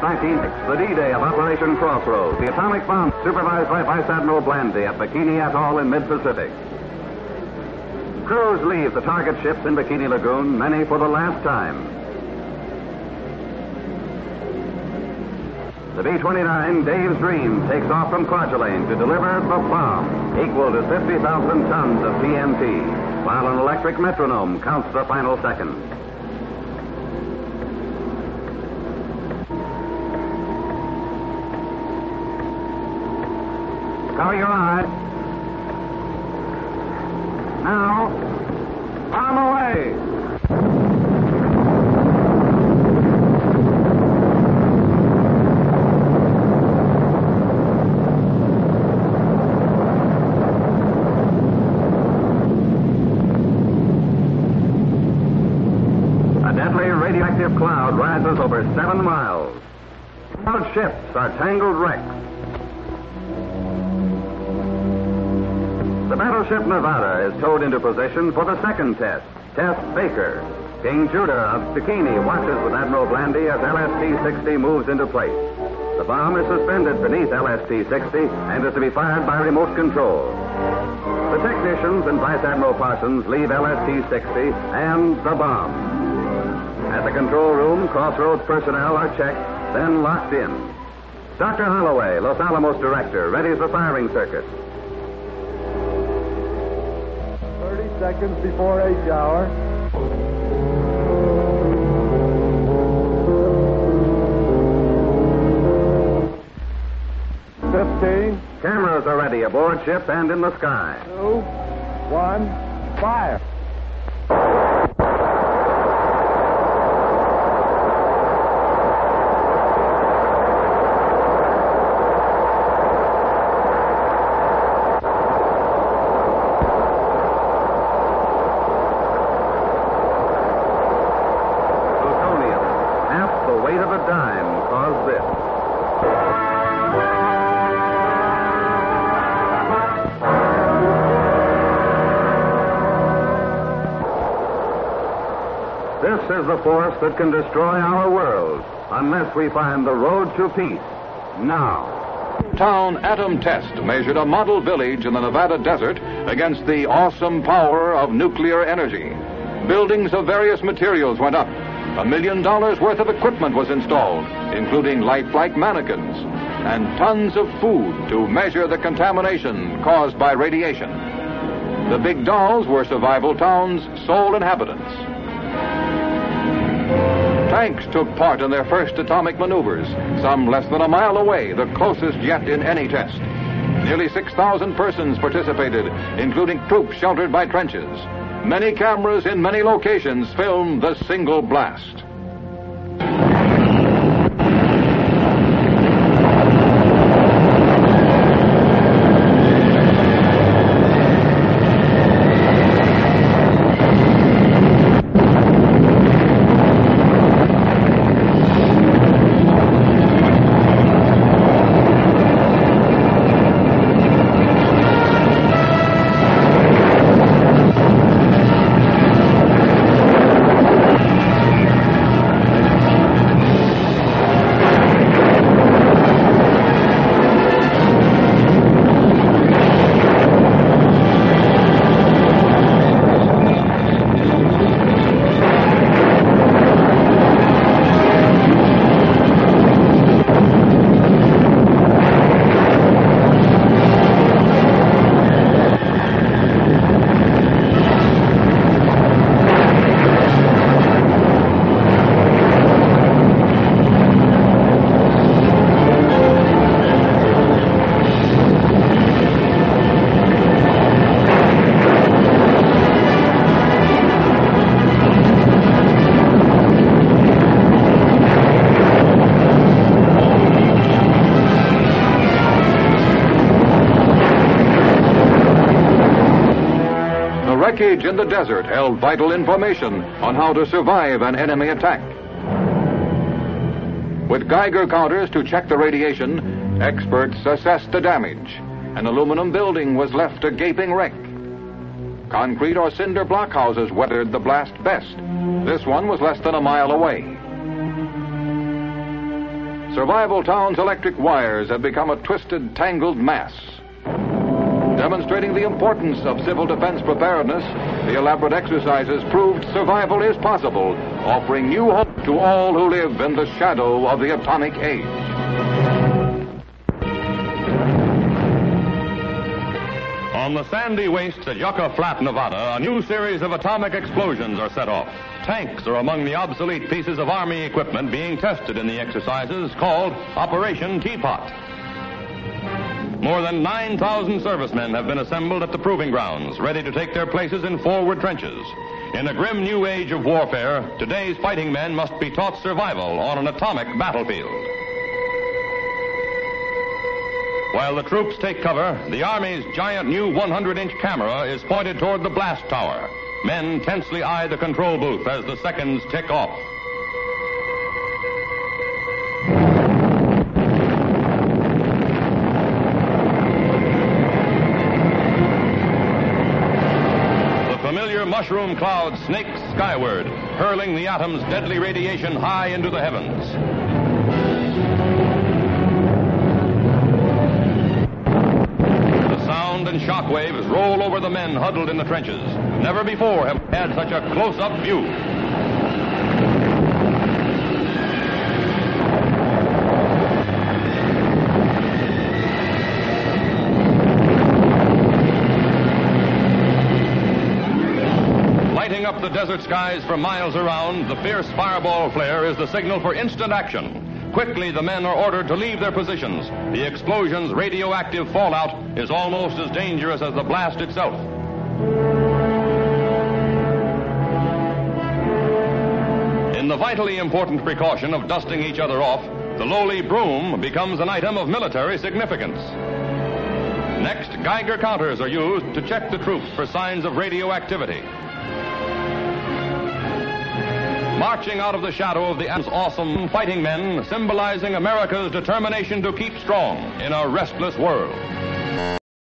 19, the D-Day of Operation Crossroads, the atomic bomb supervised by Vice Admiral Blandy at Bikini Atoll in mid-Pacific. Crews leave the target ships in Bikini Lagoon, many for the last time. The B-29 Dave's Dream takes off from Kwajalein to deliver the bomb, equal to 50,000 tons of TNT, while an electric metronome counts the final seconds. Cover your eye. Now, bomb away! A deadly radioactive cloud rises over 7 miles. Cloud ships are tangled wrecks. The battleship Nevada is towed into position for the second test, Test Baker. King Judah of Bikini watches with Admiral Blandy as LST-60 moves into place. The bomb is suspended beneath LST-60 and is to be fired by remote control. The technicians and Vice Admiral Parsons leave LST-60 and the bomb. At the control room, Crossroads personnel are checked, then locked in. Dr. Holloway, Los Alamos director, readies the firing circuit. 30 seconds before H hour. Cameras are ready aboard ship and in the sky. 2, 1, fire. Plutonium, half the weight of a dime, caused this. This is the force that can destroy our world unless we find the road to peace now. Town atom test measured a model village in the Nevada desert against the awesome power of nuclear energy. Buildings of various materials went up. $1 million worth of equipment was installed, including lifelike mannequins, and tons of food to measure the contamination caused by radiation. The big dolls were Survival Town's sole inhabitants. Tanks took part in their first atomic maneuvers, some less than a mile away, the closest yet in any test. Nearly 6,000 persons participated, including troops sheltered by trenches. Many cameras in many locations filmed the single blast. Wreckage in the desert held vital information on how to survive an enemy attack. With Geiger counters to check the radiation, experts assessed the damage. An aluminum building was left a gaping wreck. Concrete or cinder block houses weathered the blast best. This one was less than a mile away. Survival Town's electric wires had become a twisted, tangled mass. Demonstrating the importance of civil defense preparedness, the elaborate exercises proved survival is possible, offering new hope to all who live in the shadow of the atomic age. On the sandy wastes at Yucca Flat, Nevada, a new series of atomic explosions are set off. Tanks are among the obsolete pieces of Army equipment being tested in the exercises called Operation Teapot. More than 9,000 servicemen have been assembled at the proving grounds, ready to take their places in forward trenches. In a grim new age of warfare, today's fighting men must be taught survival on an atomic battlefield. While the troops take cover, the Army's giant new 100-inch camera is pointed toward the blast tower. Men tensely eye the control booth as the seconds tick off. The familiar mushroom cloud snakes skyward, hurling the atom's deadly radiation high into the heavens. And shock waves roll over the men huddled in the trenches. Never before have had such a close-up view. Lighting up the desert skies for miles around, the fierce fireball flare is the signal for instant action. Quickly, the men are ordered to leave their positions. The explosion's radioactive fallout is almost as dangerous as the blast itself. In the vitally important precaution of dusting each other off, the lowly broom becomes an item of military significance. Next, Geiger counters are used to check the troops for signs of radioactivity. Marching out of the shadow of the awesome fighting men, symbolizing America's determination to keep strong in a restless world.